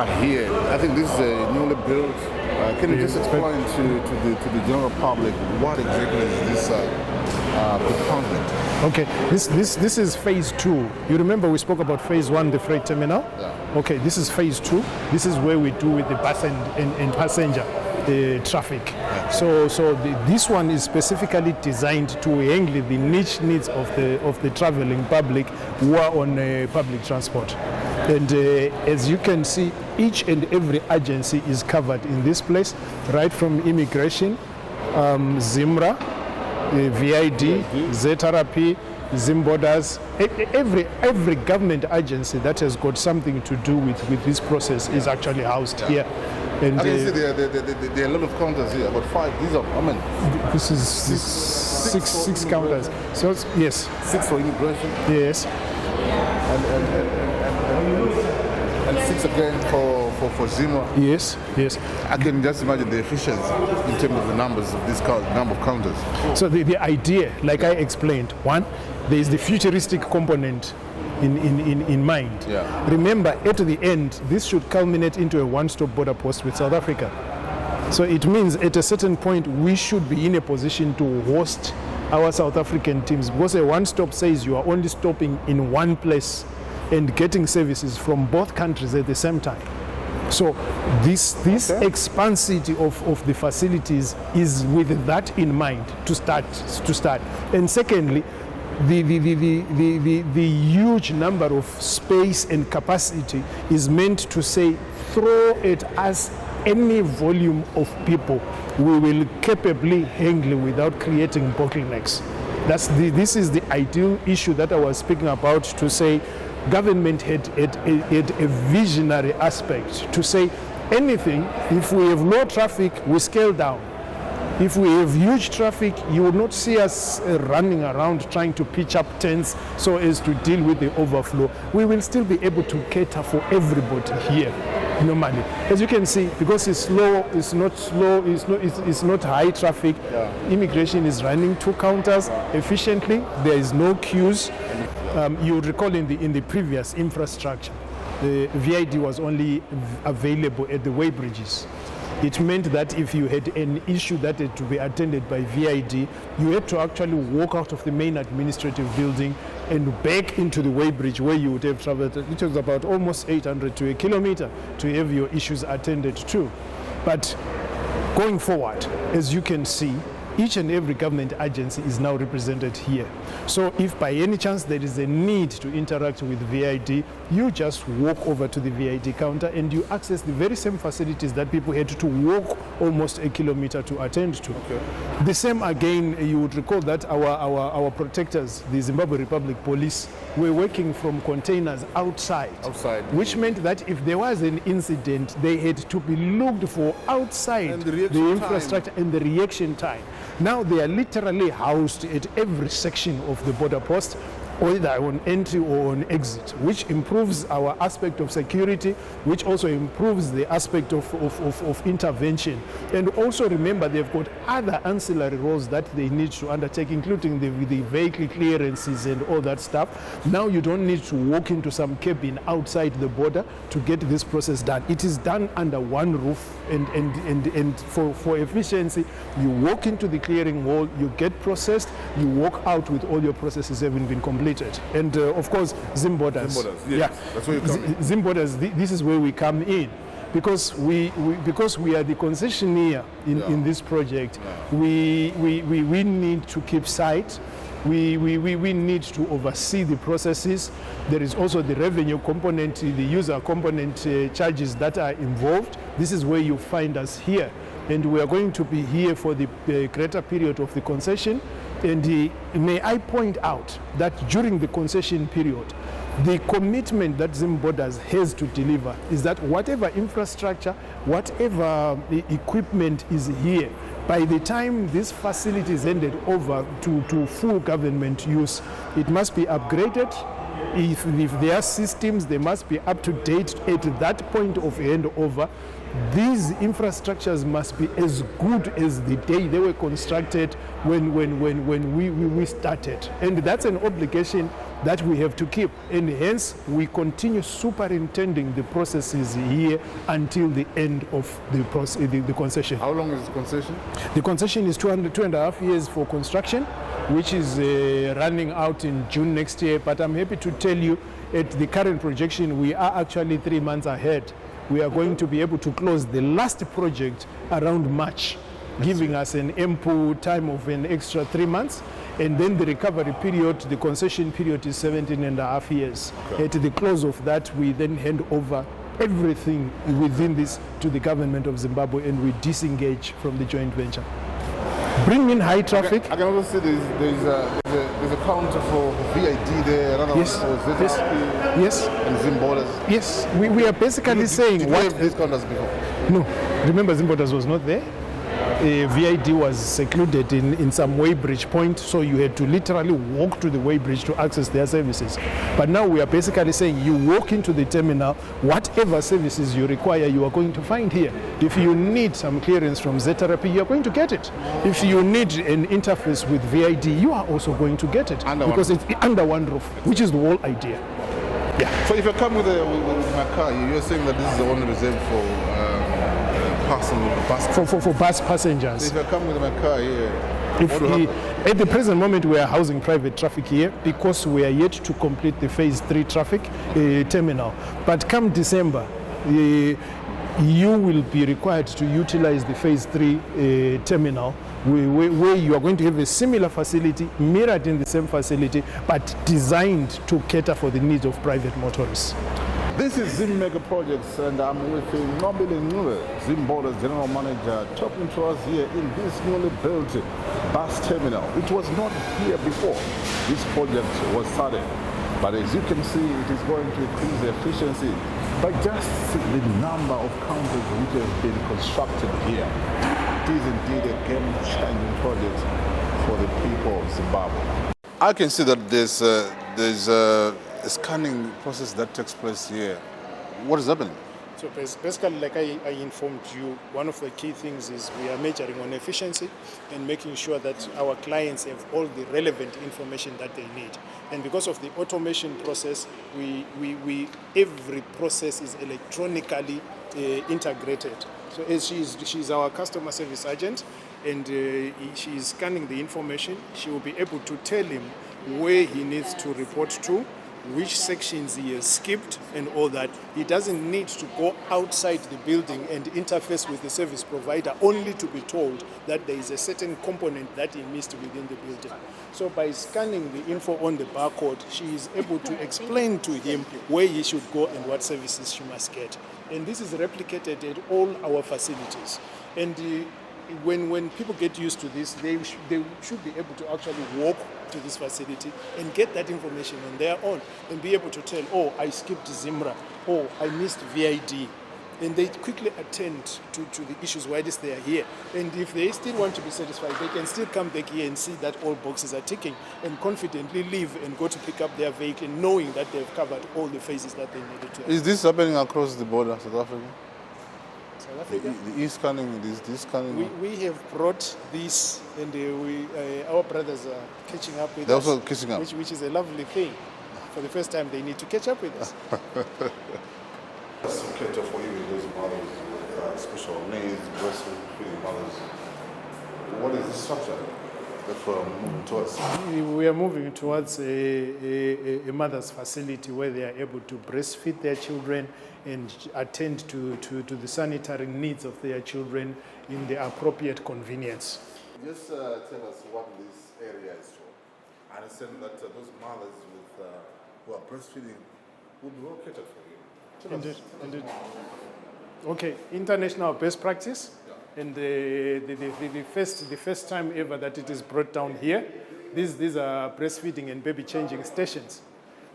Here, I think this is a newly built. Can you just explain to the general public what exactly is this component? Okay, this is phase 2. You remember we spoke about phase 1, the freight terminal? Yeah. Okay, this is phase 2. This is where we do with the bus and passenger traffic. Yeah. So this one is specifically designed to handle the niche needs of the traveling public who are on public transport. And as you can see, each and every agency is covered in this place, right from immigration, ZIMRA, VID, ZRP, Zim Borders. Every government agency that has got something to do with this process is actually housed here. And I can see there are a lot of counters here, about 5. These are, this is six counters. So yes. 6 for immigration. Yes. And 6 again for Zimra. Yes. I can just imagine the efficiency in terms of the numbers of this number of counters. So the idea, like I explained, one, there is the futuristic component in mind. Yeah. Remember, at the end, this should culminate into a one-stop border post with South Africa. So it means at a certain point, we should be in a position to host our South African teams, because a one-stop says you are only stopping in one place and getting services from both countries at the same time. So this expansity of the facilities is with that in mind to start. And secondly, the huge number of space and capacity is meant to say, throw at us any volume of people we will capably handle without creating bottlenecks. This is the ideal issue that I was speaking about, to say government had a visionary aspect to say anything, if we have low traffic, we scale down. If we have huge traffic, you will not see us running around trying to pitch up tents so as to deal with the overflow. We will still be able to cater for everybody here normally. As you can see, because it's not high traffic, immigration is running 2 counters efficiently. There is no queues. You would recall in the previous infrastructure, the VID was only available at the way bridges. It meant that if you had an issue that had to be attended by VID, you had to actually walk out of the main administrative building and back into the weighbridge where you would have traveled. It was about almost 800 to a kilometer to have your issues attended to. But going forward, as you can see, each and every government agency is now represented here. So if by any chance there is a need to interact with VID, you just walk over to the VID counter and you access the very same facilities that people had to walk almost a kilometer to attend to. Okay. The same again, you would recall that our protectors, the Zimbabwe Republic Police, were working from containers outside. Which meant that if there was an incident, they had to be looked for outside the infrastructure and the reaction time. Now they are literally housed at every section of the border post, either on entry or on exit, which improves our aspect of security, which also improves the aspect of intervention. And also remember, they've got other ancillary roles that they need to undertake, including the vehicle clearances and all that stuff. Now you don't need to walk into some cabin outside the border to get this process done. It is done under one roof, and for efficiency, you walk into the clearing hall, you get processed, you walk out with all your processes having been completed. And of course, Zim Borders. Yes. That's where you come in. Zim Borders, this is where we come in. Because we are the concessionaire in this project, we need to keep sight. We need to oversee the processes. There is also the revenue component, the user component charges that are involved. This is where you find us here. And we are going to be here for the greater period of the concession. And may I point out that during the concession period, the commitment that Zim Borders has to deliver is that whatever infrastructure, whatever equipment is here, by the time this facility is handed over to full government use, it must be upgraded. If there are systems, they must be up to date at that point of handover. These infrastructures must be as good as the day they were constructed when we started. And that's an obligation that we have to keep, and hence we continue superintending the processes here until the end of the concession. How long is the concession? The concession is 2.5 years for construction, which is running out in June next year. But I'm happy to tell you, at the current projection, we are actually 3 months ahead. We are going to be able to close the last project around March, giving us an ample time of an extra 3 months. And then the recovery period, the concession period, is 17.5 years. Okay. At the close of that, we then hand over everything within this to the government of Zimbabwe, and we disengage from the joint venture. Bring in high traffic. I can also see there's a counter for VID there, another one for ZRP, yes, and Zim Borders. Yes, we are basically saying did what. You have these counters before? No, remember Zim Borders was not there. VID was secluded in some weighbridge point, so you had to literally walk to the weighbridge to access their services. But now we are basically saying you walk into the terminal, whatever services you require, you are going to find here. If you need some clearance from ZRP, you are going to get it. If you need an interface with VID, you are also going to get it, because it's under one roof, which is the whole idea. Yeah. So if you come with my car, you're saying that this is the only reserved for for bus passengers. If I come with my car here, at the present moment we are housing private traffic here because we are yet to complete the phase 3 traffic terminal. But come December, you will be required to utilize the phase 3 terminal where you are going to have a similar facility, mirrored in the same facility, but designed to cater for the needs of private motorists. This is Zim Mega Projects, and I'm with Nobile Nule, Zim Borders General Manager, talking to us here in this newly built bus terminal. It was not here before this project was started, but as you can see, it is going to increase the efficiency by just the number of counters which have been constructed here. It is indeed a game-changing project for the people of Zimbabwe. I can see that there's a scanning process that takes place here. What is happening? So basically, like I informed you, one of the key things is we are measuring on efficiency and making sure that our clients have all the relevant information that they need. And because of the automation process, every process is electronically integrated. So as she's our customer service agent, and she is scanning the information, she will be able to tell him where he needs to report to, which sections he has skipped, and all that. He doesn't need to go outside the building and interface with the service provider only to be told that there is a certain component that he missed within the building. So by scanning the info on the barcode, she is able to explain to him where he should go and what services she must get. And this is replicated at all our facilities. And when people get used to this, they should be able to actually walk to this facility and get that information on their own and be able to tell, oh, I skipped Zimra, oh, I missed VID. And they quickly attend to the issues why they are here. And if they still want to be satisfied, they can still come back here and see that all boxes are ticking and confidently leave and go to pick up their vehicle, knowing that they've covered all the phases that they needed to. Is this happening across the border, South Africa? South Africa? The e-scanning, this scanning? We have brought this, and our brothers are catching up with us. They're also catching up? Which is a lovely thing. For the first time, they need to catch up with us. Cater for even those mothers with special needs, breastfeeding mothers. What is the structure that we're moving towards? We are moving towards a mother's facility where they are able to breastfeed their children and attend to the sanitary needs of their children in the appropriate convenience. Just tell us what this area is for. I understand that those mothers who are breastfeeding would be well catered for you. Indeed. Okay, international best practice, and the first time ever that it is brought down here. These are breastfeeding and baby changing stations.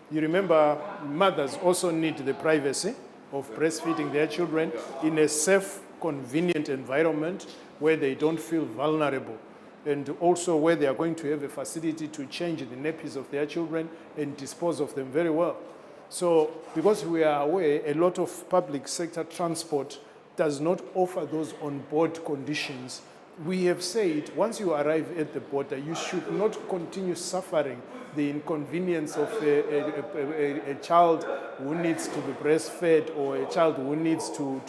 You remember, mothers also need the privacy of breastfeeding their children in a safe, convenient environment where they don't feel vulnerable, and also where they are going to have a facility to change the nappies of their children and dispose of them very well. So, because we are aware, a lot of public sector transport does not offer those on-board conditions We have said once you arrive at the border, you should not continue suffering the inconvenience of a child who needs to be breastfed or a child who needs to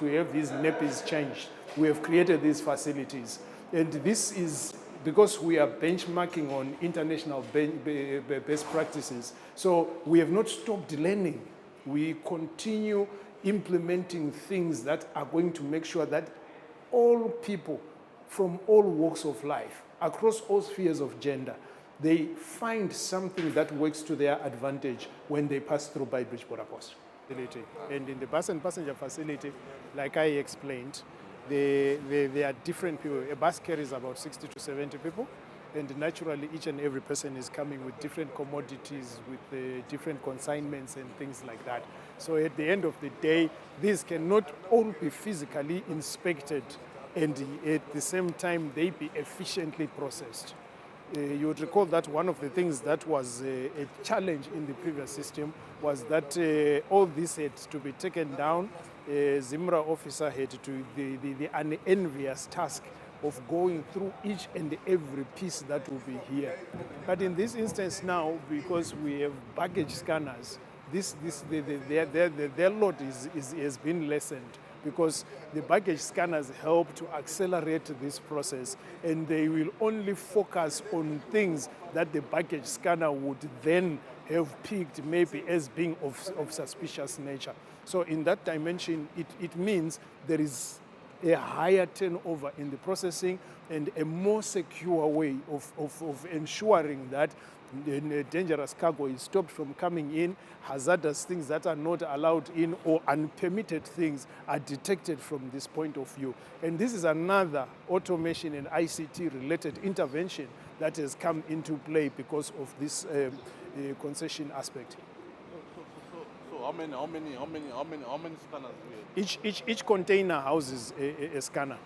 have his nappies changed. We have created these facilities. And this is because we are benchmarking on international best practices. So we have not stopped learning. We continue implementing things that are going to make sure that all people from all walks of life, across all spheres of gender, they find something that works to their advantage when they pass through Beitbridge border post. And in the bus and passenger facility, like I explained, there are different people. A bus carries about 60 to 70 people, and naturally each and every person is coming with different commodities, with different consignments and things like that. So at the end of the day, these cannot all be physically inspected and at the same time they be efficiently processed. You would recall that one of the things that was a challenge in the previous system was that all this had to be taken down. Zimra officer had to the unenvious task of going through each and every piece that will be here. But in this instance now, because we have baggage scanners, their load has been lessened, because the baggage scanners help to accelerate this process, and they will only focus on things that the baggage scanner would then have picked maybe as being of suspicious nature. So in that dimension, it means there is a higher turnover in the processing and a more secure way of ensuring that dangerous cargo is stopped from coming in, hazardous things that are not allowed in, or unpermitted things are detected from this point of view. And this is another automation and ICT related intervention that has come into play because of this concession aspect. So how many scanners do you have? Each container houses a scanner,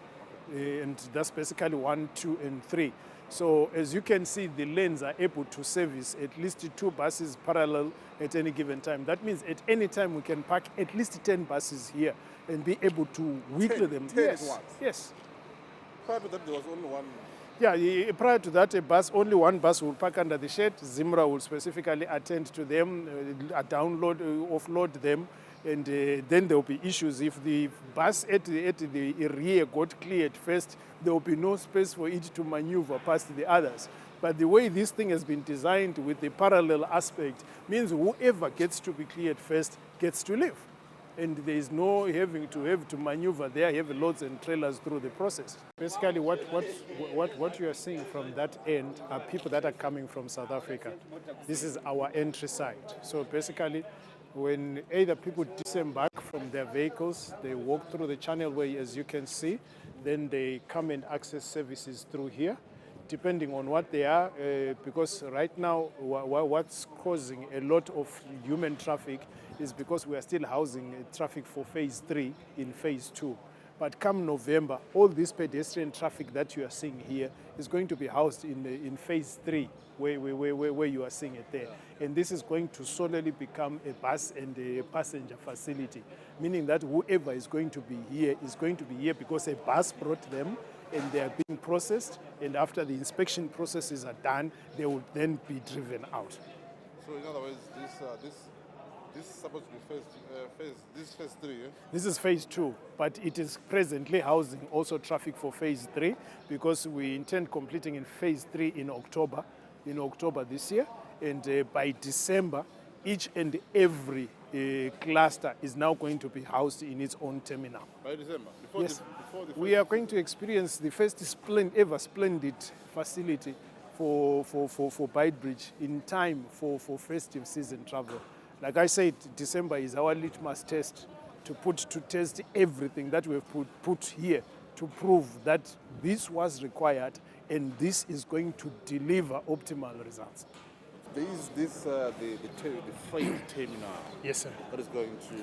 and that's basically 1, 2, and 3. So as you can see, the lanes are able to service at least 2 buses parallel at any given time. That means at any time we can park at least 10 buses here and be able to wheedle them. 10 yes. at once? Yes. Prior to that, there was only one. Yeah, prior to that, only one bus will park under the shed. Zimra will specifically attend to them, download, offload them, and then there will be issues. If the bus at the rear got cleared first, there will be no space for it to maneuver past the others. But the way this thing has been designed with the parallel aspect means whoever gets to be cleared first gets to live. And there is no having to maneuver their heavy loads and trailers through the process. Basically, what you are seeing from that end are people that are coming from South Africa. This is our entry site. So basically, when either people disembark from their vehicles, they walk through the channelway, as you can see, then they come and access services through here, depending on what they are, because right now what's causing a lot of human traffic is because we are still housing traffic for phase 3 in phase 2. But come November, all this pedestrian traffic that you are seeing here is going to be housed in phase 3, where you are seeing it there. And this is going to solely become a bus and a passenger facility, meaning that whoever is going to be here because a bus brought them, and they are being processed, and after the inspection processes are done, they will then be driven out. So in other words, this is supposed to be phase 3, yeah? This is phase 2, but it is presently housing also traffic for phase 3, because we intend completing in phase 3 in October this year, and by December, each and every cluster is now going to be housed in its own terminal. By December? Yes. We are going to experience the first ever splendid facility for Beitbridge in time for festive season travel. Like I said, December is our litmus test to test everything that we've put here to prove that this was required and this is going to deliver optimal results. There is the freight terminal. Yes, sir. That is going to...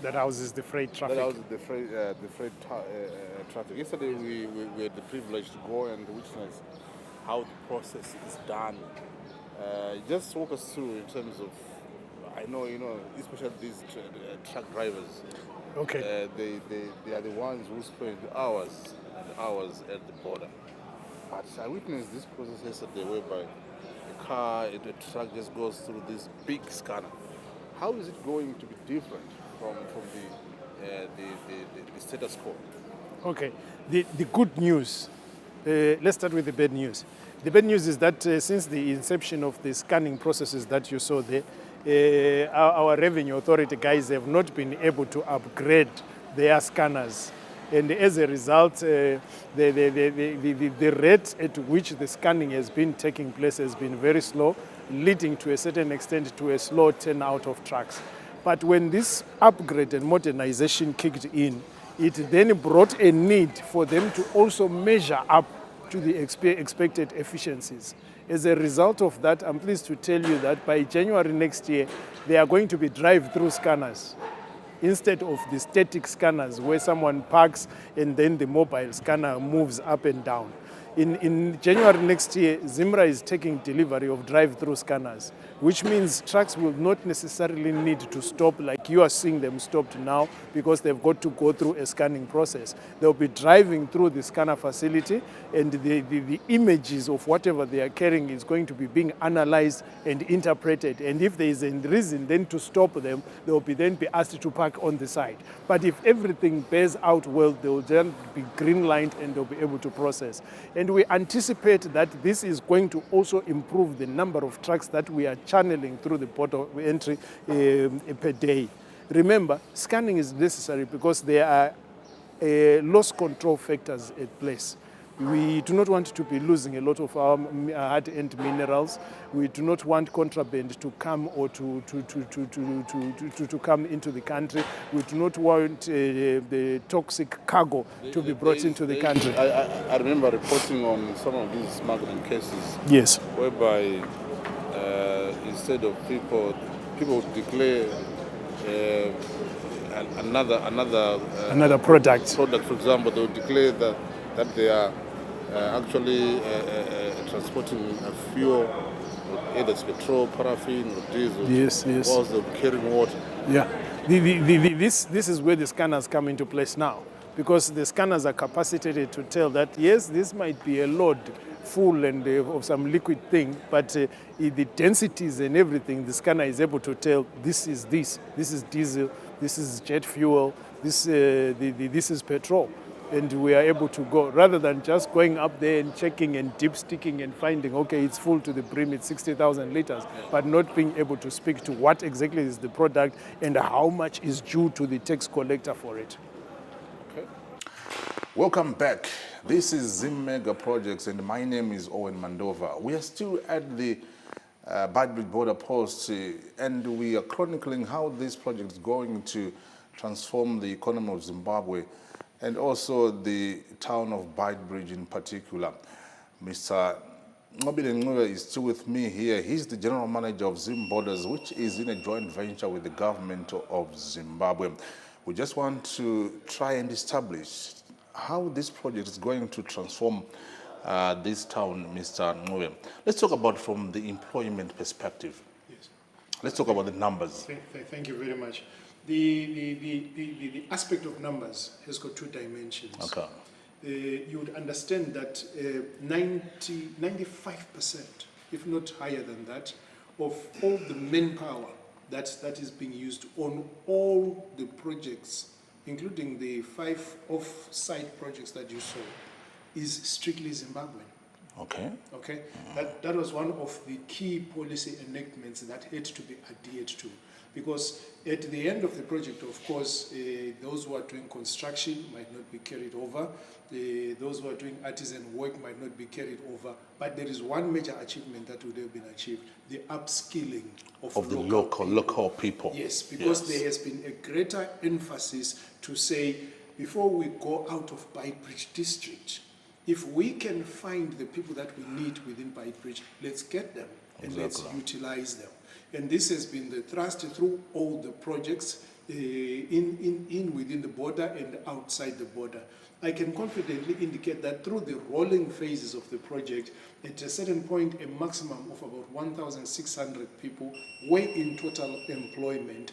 that houses the freight traffic. That houses the freight traffic. Yesterday we had the privilege to go and witness how the process is done. Just walk us through in terms of, I know, especially these truck drivers. Okay. They are the ones who spend hours and hours at the border. But I witnessed this process yesterday whereby a truck just goes through this big scanner. How is it going to be different from the status quo? Okay. The good news, let's start with the bad news. The bad news is that since the inception of the scanning processes that you saw there, our revenue authority guys have not been able to upgrade their scanners. And as a result, the rate at which the scanning has been taking place has been very slow, leading to a certain extent to a slow turnout of trucks. But when this upgrade and modernization kicked in, it then brought a need for them to also measure up to the expected efficiencies. As a result of that, I'm pleased to tell you that by January next year, they are going to be drive-through scanners instead of the static scanners where someone parks and then the mobile scanner moves up and down. In January next year, Zimra is taking delivery of drive-through scanners, which means trucks will not necessarily need to stop like you are seeing them stopped now because they've got to go through a scanning process. They'll be driving through the scanner facility and the images of whatever they are carrying is going to be being analyzed and interpreted. And if there is a reason then to stop them, they'll then be asked to park on the side. But if everything bears out well, they'll then be green-lined and they'll be able to process. And we anticipate that this is going to also improve the number of trucks that we are channeling through the port of entry per day. Remember, scanning is necessary because there are loss control factors at place. We do not want to be losing a lot of our hard-earned minerals. We do not want contraband to come or to come into the country. We do not want the toxic cargo to be brought into the country. I remember reporting on some of these smuggling cases. Yes. Whereby instead of people would declare another product. For example, they would declare that they are actually transporting a fuel, either it's petrol, paraffin, or diesel. Yes. Whilst they're carrying water. Yeah. This is where the scanners come into place now, because the scanners are capacitated to tell that, yes, this might be a load full and of some liquid thing, but the densities and everything, the scanner is able to tell this is diesel, this is jet fuel, this is petrol. And we are able to go, rather than just going up there and checking and dipsticking and finding, okay, it's full to the brim, it's 60,000 liters, but not being able to speak to what exactly is the product and how much is due to the tax collector for it. Okay. Welcome back. This is Zim Mega Projects, and my name is Owen Mandova. We are still at the Beitbridge border post, and we are chronicling how this project is going to transform the economy of Zimbabwe and also the town of Beitbridge in particular. Mr. Ncube is still with me here. He's the general manager of Zim Borders, which is in a joint venture with the government of Zimbabwe. We just want to try and establish how this project is going to transform this town, Mr. Ncube. Let's talk about from the employment perspective. Yes. Let's talk about the numbers. Thank you very much. The aspect of numbers has got two dimensions. Okay. You would understand that 95%, if not higher than that, of all the manpower that is being used on all the projects, including the 5 off-site projects that you saw, is strictly Zimbabwean. Okay. Okay. That was one of the key policy enactments that had to be adhered to. Because at the end of the project, of course, those who are doing construction might not be carried over. Those who are doing artisan work might not be carried over. But there is one major achievement that would have been achieved: the upskilling of the local people. Yes, because there has been a greater emphasis to say, before we go out of Beitbridge district, if we can find the people that we need within Beitbridge, let's get them and let's utilize them. And this has been the thrust through all the projects within the border and outside the border. I can confidently indicate that through the rolling phases of the project, at a certain point, a maximum of about 1,600 people were in total employment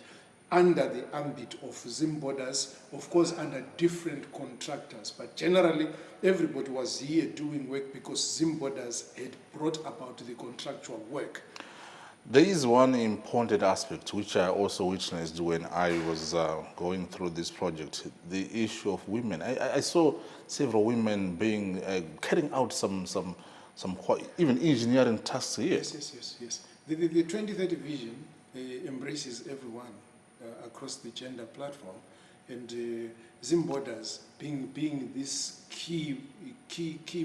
under the ambit of Zim Borders, of course under different contractors, but generally everybody was here doing work because Zim Borders had brought about the contractual work. There is one important aspect which I also witnessed when I was going through this project, the issue of women. I saw several women being carrying out some quite, even engineering tasks here. Yes. The 2030 vision embraces everyone across the gender platform, and Zim Borders being this key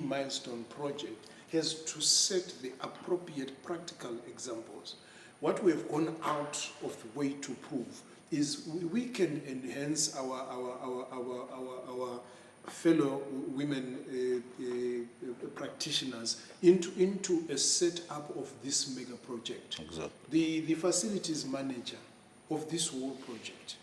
milestone project has to set the appropriate practical examples. What we have gone out of the way to prove is we can enhance our fellow women practitioners into a setup of this mega project. Exactly. The facilities manager of this whole project